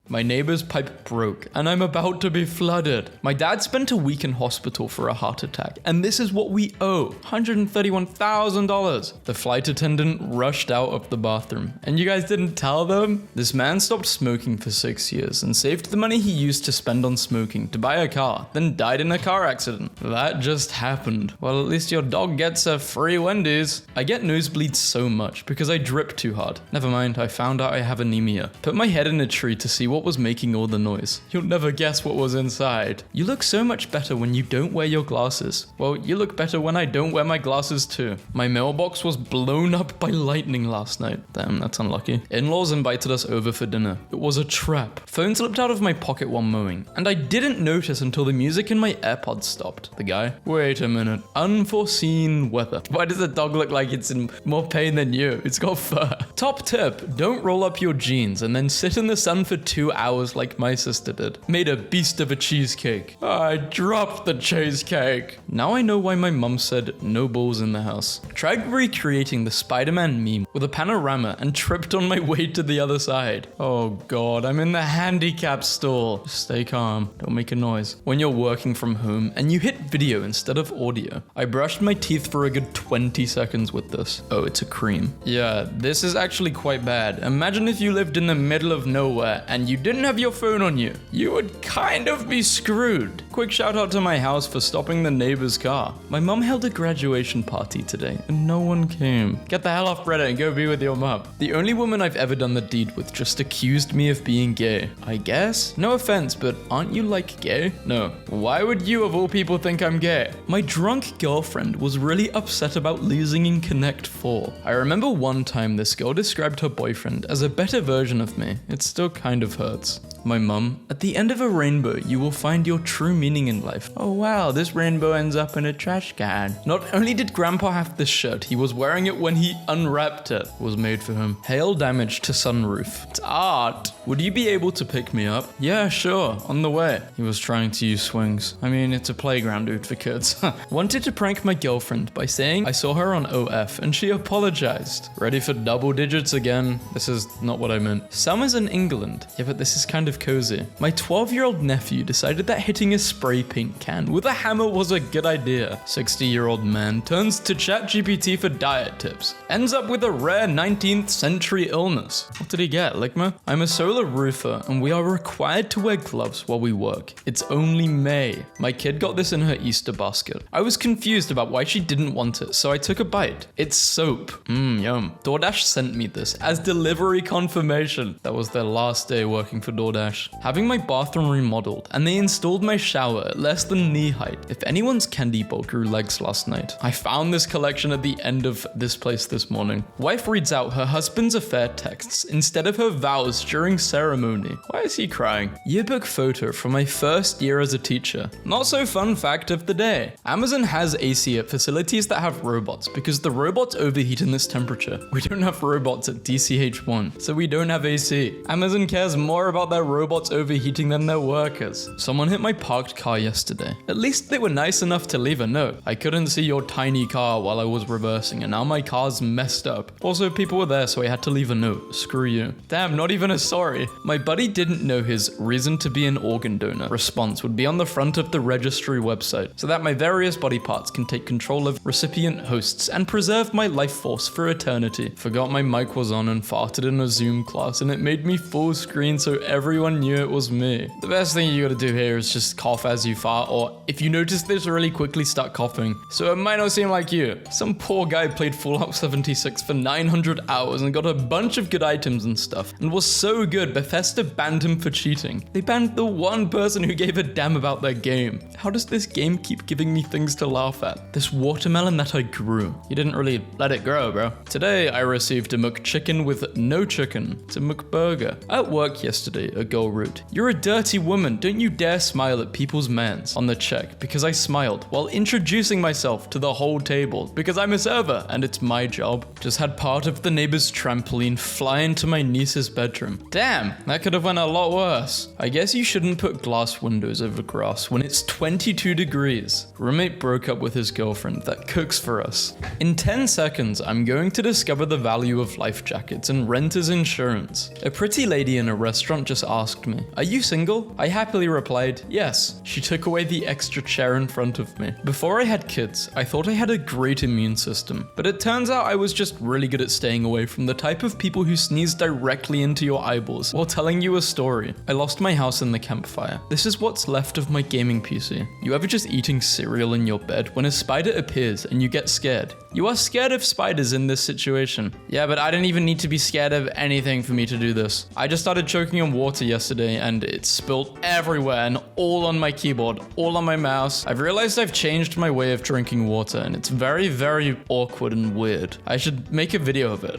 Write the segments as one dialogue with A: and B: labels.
A: My neighbor's pipe broke, and I'm about to be flooded. My dad spent a week in hospital for a heart attack, and this is what we owe, $131,000. The flight attendant rushed out of the bathroom, and you guys didn't tell them? This man stopped smoking for 6 years and saved the money he used to spend on smoking to buy a car, then died in a car accident. That just happened. Well, at least your dog gets a free Wendy's. I get nosebleeds so much because I drip too hard. Never mind, I found out I have anemia. Put my head in a tree to see what was making all the noise. You'll never guess what was inside. You look so much better when you don't wear your glasses. Well, you look better when I don't wear my glasses too. My mailbox was blown up by lightning last night. Damn, that's unlucky. In-laws invited us over for dinner. It was a trap. Phone slipped out of my pocket while mowing, and I didn't notice until the music in my AirPods stopped. The guy, wait a minute, unforeseen weather. Why does the dog look like it's in more pain than you? It's got fur. Top tip, don't roll up your jeans and then sit in the sun for 2 hours like my sister did. Made a beast of a cheesecake. I dropped the cheesecake. Now I know why my mum said no balls in the house. Tried recreating the Spider-Man meme with a panorama and tripped on my way to the other side. Oh god, I'm in the handicap stall. Just stay calm, don't make a noise. When you're working from home and you hit video instead of audio. I brushed my teeth for a good 20 seconds with this. Oh, it's a cream. Yeah, this is actually quite bad. Imagine if you lived in the middle of nowhere and you didn't have your phone on you. You would kind of be screwed. Quick shout out to my house for stopping the neighbor's car. My mum held a graduation party today and no one came. Get the hell off Reddit and go be with your mum. The only woman I've ever done the deed with just accused me of being gay. I guess? No offense, but aren't you like gay? No. Why would you of all people think I'm gay? My drunk girlfriend was really upset about losing in Connect 4. I remember one time this girl described her boyfriend as a better version of me. It still kind of hurts. My mum, at the end of a rainbow, you will find your true meaning in life. Oh wow, this rainbow ends up in a trash can. Not only did Grandpa have this shirt, he was wearing it when he unwrapped it. It was made for him. Hail damage to sunroof. It's art. Would you be able to pick me up? Yeah, sure, on the way. He was trying to use swings. I mean, it's a playground, dude, for kids. Wanted to prank my girlfriend by saying I saw her on OF and she apologized. Ready for double digits again? This is not what I meant. Summer's in England. Yeah, but this is kind of cozy. My 12-year-old nephew decided that hitting a spray paint can with a hammer was a good idea. 60-year-old man turns to ChatGPT for diet tips. Ends up with a rare 19th century illness. What did he get, Ligma? I'm a solar roofer and we are required to wear gloves while we work. It's only May. My kid got this in her Easter basket. I was confused about why she didn't want it, so I took a bite. It's soap. Yum. DoorDash sent me this as delivery confirmation. That was their last day working for DoorDash. Having my bathroom remodeled, and they installed my shower at less than knee height. If anyone's candy bowl grew legs last night. I found this collection at the end of this place this morning. Wife reads out her husband's affair texts instead of her vows during ceremony. Why is he crying? Yearbook photo from my first year as a teacher. Not so fun fact of the day. Amazon has AC at facilities that have robots because the robots overheat in this temperature. We don't have robots at DCH1, so we don't have AC. Amazon cares more about their robots overheating than their workers. Someone hit my parked car yesterday. At least they were nice enough to leave a note. I couldn't see your tiny car while I was reversing and now my car's messed up. Also, people were there, so I had to leave a note. Screw you. Damn, not even a sorry. My buddy didn't know his reason to be an organ donor response would be on the front of the registry website so that my various body parts can take control of recipient hosts and preserve my life force for eternity. Forgot my mic was on and farted in a Zoom class and it made me full screen so everyone knew it was me. The best thing you gotta do here is just cough as you fart, or if you notice this really quickly, start coughing. So it might not seem like you. Some poor guy played Fallout 76 for 900 hours and got a bunch of good items and stuff, and was so good Bethesda banned him for cheating. They banned the one person who gave a damn about their game. How does this game keep giving me things to laugh at? This watermelon that I grew. You didn't really let it grow, bro. Today I received a McChicken with no chicken. It's a McBurger. At work yesterday, a girl wrote, "You're a dirty woman, don't you dare smile at people's mans," on the check because I smiled while introducing myself to the whole table because I'm a server and it's my job. Just had part of the neighbor's trampoline fly into my niece's bedroom. Damn, that could have went a lot worse. I guess you shouldn't put glass windows over grass when it's 22 degrees. Roommate broke up with his girlfriend that cooks for us. In 10 seconds, I'm going to discover the value of life jackets and renter's insurance. A pretty lady in a restaurant just asked asked me, "Are you single?" I happily replied, "Yes." She took away the extra chair in front of me. Before I had kids, I thought I had a great immune system, but it turns out I was just really good at staying away from the type of people who sneeze directly into your eyeballs while telling you a story. I lost my house in the campfire. This is what's left of my gaming PC. You ever just eating cereal in your bed when a spider appears and you get scared? You are scared of spiders in this situation. Yeah, but I didn't even need to be scared of anything for me to do this. I just started choking on water yesterday and it spilled everywhere and all on my keyboard, all on my mouse. I've realized I've changed my way of drinking water and it's very, very awkward and weird. I should make a video of it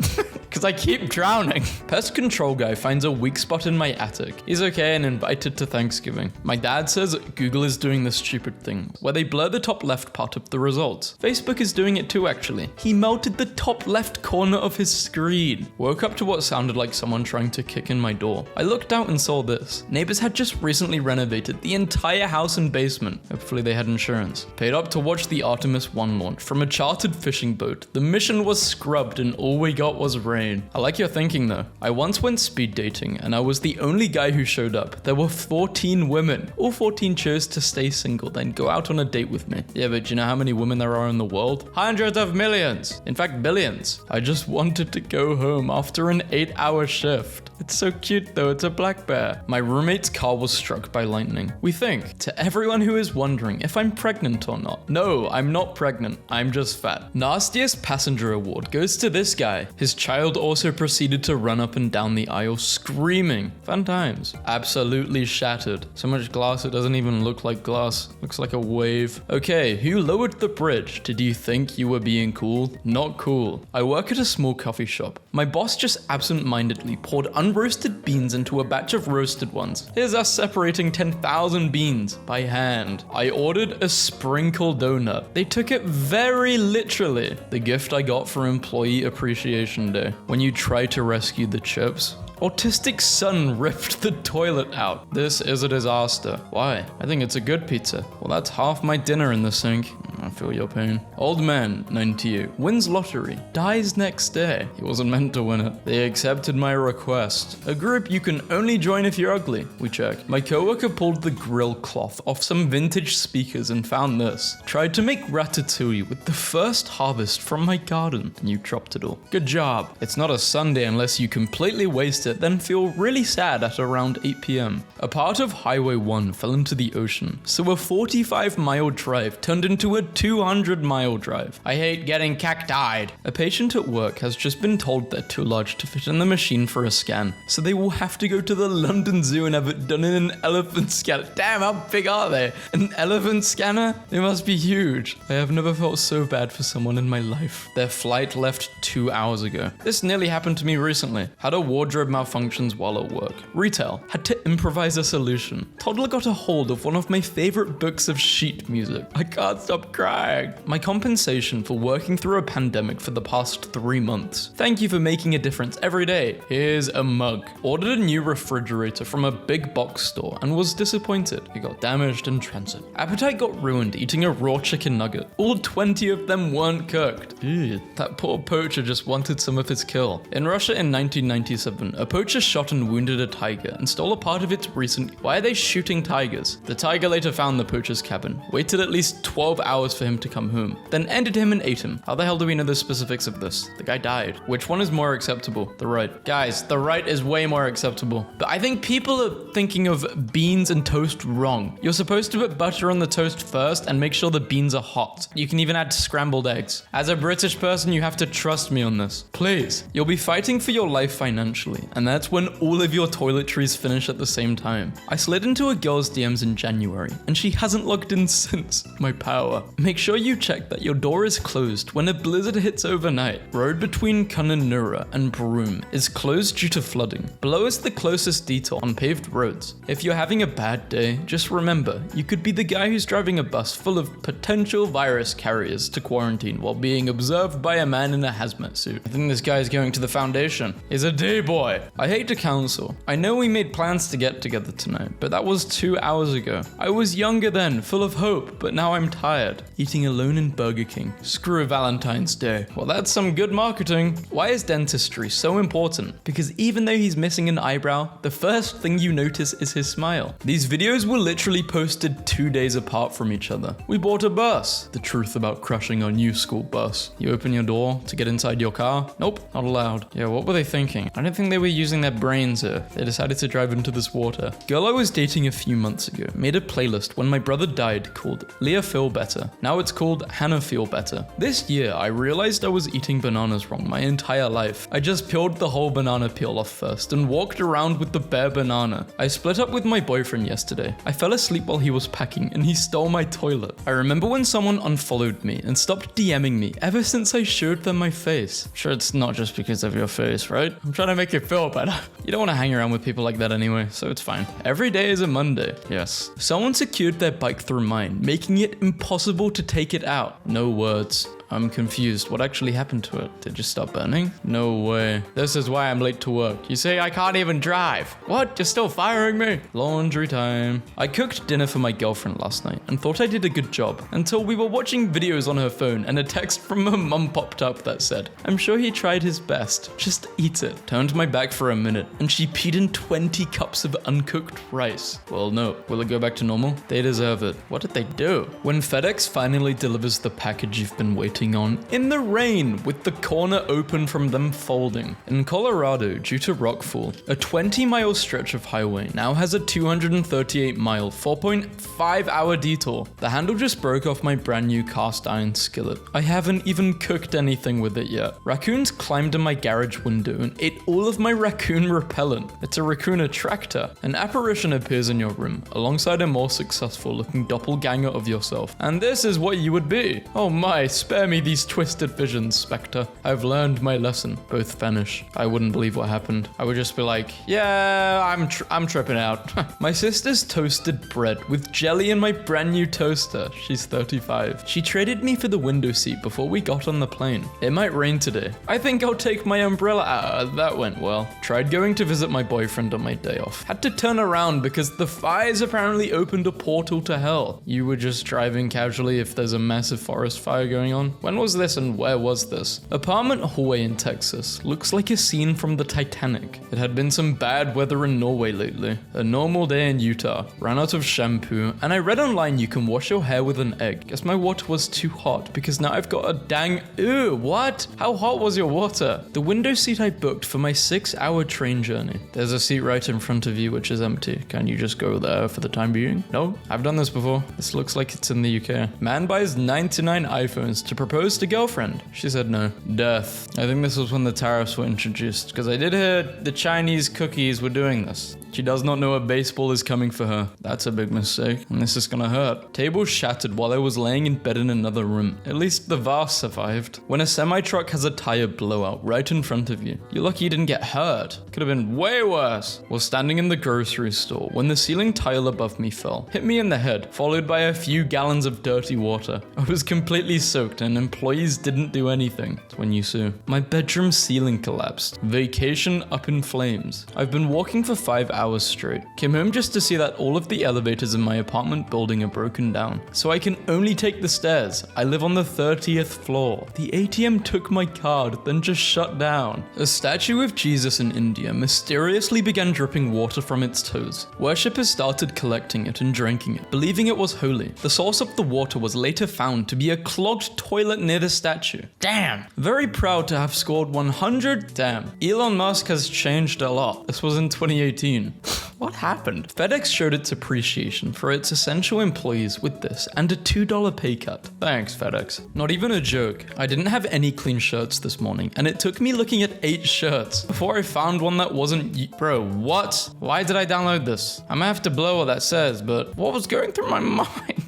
A: because I keep drowning. Pest control guy finds a weak spot in my attic. He's okay and invited to Thanksgiving. My dad says Google is doing this stupid thing where they blur the top left part of the results. Facebook is doing it too, actually. He melted the top left corner of his screen. Woke up to what sounded like someone trying to kick in my door. I looked out and saw this. Neighbors had just recently renovated the entire house and basement. Hopefully they had insurance. Paid up to watch the Artemis 1 launch from a chartered fishing boat. The mission was scrubbed and all we got was rain. I like your thinking though. I once went speed dating and I was the only guy who showed up. There were 14 women. All 14 chose to stay single, then go out on a date with me. Yeah, but do you know how many women there are in the world? Hundreds of millions. In fact, billions. I just wanted to go home after an 8-hour shift. It's so cute though, it's a black bear. My roommate's car was struck by lightning. We think, to everyone who is wondering if I'm pregnant or not. No, I'm not pregnant, I'm just fat. Nastiest passenger award goes to this guy. His child also proceeded to run up and down the aisle screaming. Fun times. Absolutely shattered. So much glass it doesn't even look like glass. Looks like a wave. Okay, who lowered the bridge? Did you think you were being cool? Not cool. I work at a small coffee shop. My boss just absent-mindedly poured unroasted beans into a batch of roasted ones. Here's us separating 10,000 beans by hand. I ordered a sprinkle donut. They took it very literally. The gift I got for Employee Appreciation Day. When you try to rescue the chips, autistic son ripped the toilet out. This is a disaster. Why? I think it's a good pizza. Well, that's half my dinner in the sink. I feel your pain. Old man, 98, wins lottery, dies next day. He wasn't meant to win it. They accepted my request. A group you can only join if you're ugly. We check. My coworker pulled the grill cloth off some vintage speakers and found this. Tried to make ratatouille with the first harvest from my garden. And you dropped it all. Good job. It's not a Sunday unless you completely waste it, then feel really sad at around 8 p.m. A part of Highway 1 fell into the ocean, so a 45-mile drive turned into a 200-mile drive. I hate getting cactied. A patient at work has just been told they're too large to fit in the machine for a scan, so they will have to go to the London Zoo and have it done in an elephant scanner. Damn, how big are they? An elephant scanner? They must be huge. I have never felt so bad for someone in my life. Their flight left 2 hours ago. This nearly happened to me recently. Had a wardrobe malfunctions while at work. Retail. Had to improvise a solution. Toddler got a hold of one of my favorite books of sheet music. I can't stop crying. My compensation for working through a pandemic for the past 3 months. Thank you for making a difference every day. Here's a mug. Ordered a new refrigerator from a big box store and was disappointed. It got damaged in transit. Appetite got ruined eating a raw chicken nugget. All 20 of them weren't cooked. Ew. That poor poacher just wanted some of his kill. In Russia in 1997, a poacher shot and wounded a tiger and stole a part of its recent... Why are they shooting tigers? The tiger later found the poacher's cabin, waited at least 12 hours for him to come home, then ended him and ate him. How the hell do we know the specifics of this? The guy died. Which one is more acceptable? The right. Guys, the right is way more acceptable. But I think people are thinking of beans and toast wrong. You're supposed to put butter on the toast first and make sure the beans are hot. You can even add scrambled eggs. As a British person, you have to trust me on this. Please. You'll be fighting for your life financially, and that's when all of your toiletries finish at the same time. I slid into a girl's DMs in January, and she hasn't logged in since. My power. Make sure you check that your door is closed when a blizzard hits overnight. Road between Kununurra and Broome is closed due to flooding. Below is the closest detour on paved roads. If you're having a bad day, just remember, you could be the guy who's driving a bus full of potential virus carriers to quarantine while being observed by a man in a hazmat suit. I think this guy's going to the foundation. He's a D-boy. I hate to counsel. I know we made plans to get together tonight, but that was 2 hours ago. I was younger then, full of hope, but now I'm tired. eating alone in Burger King. Screw Valentine's Day. Well, that's some good marketing. Why is dentistry so important? Because even though he's missing an eyebrow, the first thing you notice is his smile. These videos were literally posted 2 days apart from each other. We bought a bus. The truth about crushing our new school bus. You open your door to get inside your car? Nope, not allowed. Yeah, what were they thinking? I don't think they were using their brains here. They decided to drive into this water. Girl I was dating a few months ago made a playlist when my brother died called Leah Feel Better. Now it's called Hannah Feel Better. This year, I realized I was eating bananas wrong my entire life. I just peeled the whole banana peel off first and walked around with the bare banana. I split up with my boyfriend yesterday. I fell asleep while he was packing and he stole my toilet. I remember when someone unfollowed me and stopped DMing me ever since I showed them my face. Sure, it's not just because of your face, right? I'm trying to make you feel better. You don't want to hang around with people like that anyway, so it's fine. Every day is a Monday. Yes. Someone secured their bike through mine, making it impossible to take it out. No words. I'm confused. What actually happened to it? Did it just stop burning? No way. This is why I'm late to work. You say I can't even drive. What? You're still firing me? Laundry time. I cooked dinner for my girlfriend last night and thought I did a good job until we were watching videos on her phone and a text from her mum popped up that said, "I'm sure he tried his best. Just eat it." Turned my back for a minute and she peed in 20 cups of uncooked rice. Well, no. Will it go back to normal? They deserve it. What did they do? When FedEx finally delivers the package you've been waiting on in the rain with the corner open from them folding. In Colorado, due to rockfall, a 20-mile stretch of highway now has a 238-mile, 4.5-hour detour. The handle just broke off my brand new cast iron skillet. I haven't even cooked anything with it yet. Raccoons climbed in my garage window and ate all of my raccoon repellent. It's a raccoon attractor. An apparition appears in your room alongside a more successful looking doppelganger of yourself. And this is what you would be. Oh my, spare me these twisted visions, Spectre. I've learned my lesson. Both vanish. I wouldn't believe what happened. I would just be like, yeah, I'm tripping out. My sister's toasted bread with jelly in my brand new toaster. She's 35. She traded me for the window seat before we got on the plane. It might rain today. I think I'll take my umbrella. That went well. Tried going to visit my boyfriend on my day off. Had to turn around because the fires apparently opened a portal to hell. You were just driving casually if there's a massive forest fire going on. When was this and where was this? Apartment hallway in Texas. Looks like a scene from the Titanic. It had been some bad weather in Norway lately. A normal day in Utah. Ran out of shampoo. And I read online you can wash your hair with an egg. Guess my water was too hot because now I've got a dang... Ew, what? How hot was your water? The window seat I booked for my 6-hour train journey. There's a seat right in front of you which is empty. Can you just go there for the time being? No? I've done this before. This looks like it's in the UK. Man buys 99 iPhones to propose to girlfriend. She said no. Death. I think this was when the tariffs were introduced, because I did hear the Chinese cookies were doing this. She does not know a baseball is coming for her. That's a big mistake, and this is gonna hurt. Table shattered while I was laying in bed in another room. At least the vase survived. When a semi-truck has a tire blowout right in front of you, you're lucky you didn't get hurt. Could have been way worse. Was standing in the grocery store when the ceiling tile above me fell, hit me in the head, followed by a few gallons of dirty water. I was completely soaked and employees didn't do anything. It's when you sue. My bedroom ceiling collapsed. Vacation up in flames. I've been walking for 5 hours straight. Came home just to see that all of the elevators in my apartment building are broken down, so I can only take the stairs. I live on the 30th floor. The ATM took my card, then just shut down. A statue of Jesus in India mysteriously began dripping water from its toes. Worshippers started collecting it and drinking it, believing it was holy. The source of the water was later found to be a clogged toilet near the statue. Damn. Very proud to have scored 100. Damn. Elon Musk has changed a lot. This was in 2018. What happened? FedEx showed its appreciation for its essential employees with this and a $2 pay cut. Thanks, FedEx. Not even a joke. I didn't have any clean shirts this morning, and it took me looking at 8 shirts before I found one that wasn't... Bro, what? Why did I download this? I'm gonna have to blow what that says, but what was going through my mind?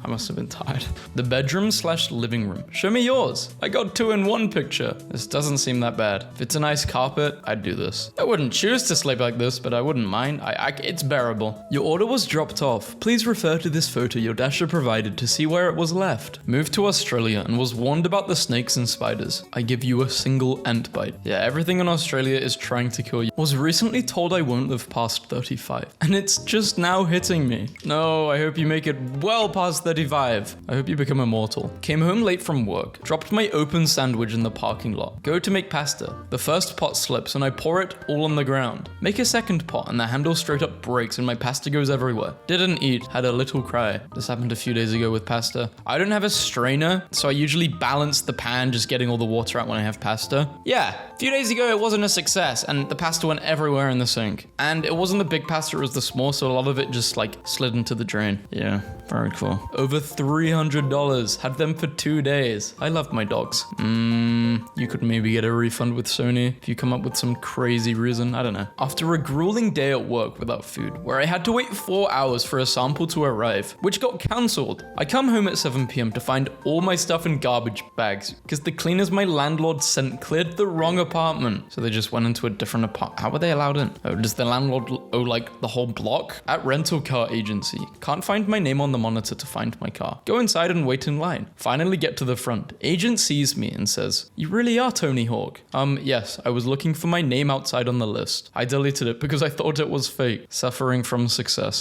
A: I must have been tired. The bedroom/living room. Show me yours. I got 2-in-1 picture. This doesn't seem that bad. If it's a nice carpet, I'd do this. I wouldn't choose to sleep like this, but I wouldn't mind. It's bearable. Your order was dropped off. Please refer to this photo your dasher provided to see where it was left. Moved to Australia and was warned about the snakes and spiders. I give you a single ant bite. Yeah, everything in Australia is trying to kill you. Was recently told I won't live past 35, and it's just now hitting me. No, I hope you make it well past past 35. I hope you become immortal. Came home late from work. Dropped my open sandwich in the parking lot. Go to make pasta. The first pot slips and I pour it all on the ground. Make a second pot and the handle straight up breaks and my pasta goes everywhere. Didn't eat. Had a little cry. This happened a few days ago with pasta. I don't have a strainer, so I usually balance the pan just getting all the water out when I have pasta. Yeah, a few days ago it wasn't a success and the pasta went everywhere in the sink. And it wasn't the big pasta, it was the small, so a lot of it just like slid into the drain. Yeah, very cool. Over $300. Had them for 2 days. I love my dogs. You could maybe get a refund with Sony if you come up with some crazy reason. I don't know. After a grueling day at work without food, where I had to wait 4 hours for a sample to arrive, which got cancelled, I come home at 7 p.m. to find all my stuff in garbage bags because the cleaners my landlord sent cleared the wrong apartment. So they just went into a different apartment. How were they allowed in? Oh, does the landlord owe like the whole block? At rental car agency. Can't find my name on the monitor to find my car. Go inside and wait in line. Finally get to the front. Agent sees me and says, "You really are Tony Hawk." Yes, I was looking for my name outside on the list. I deleted it because I thought it was fake. Suffering from success.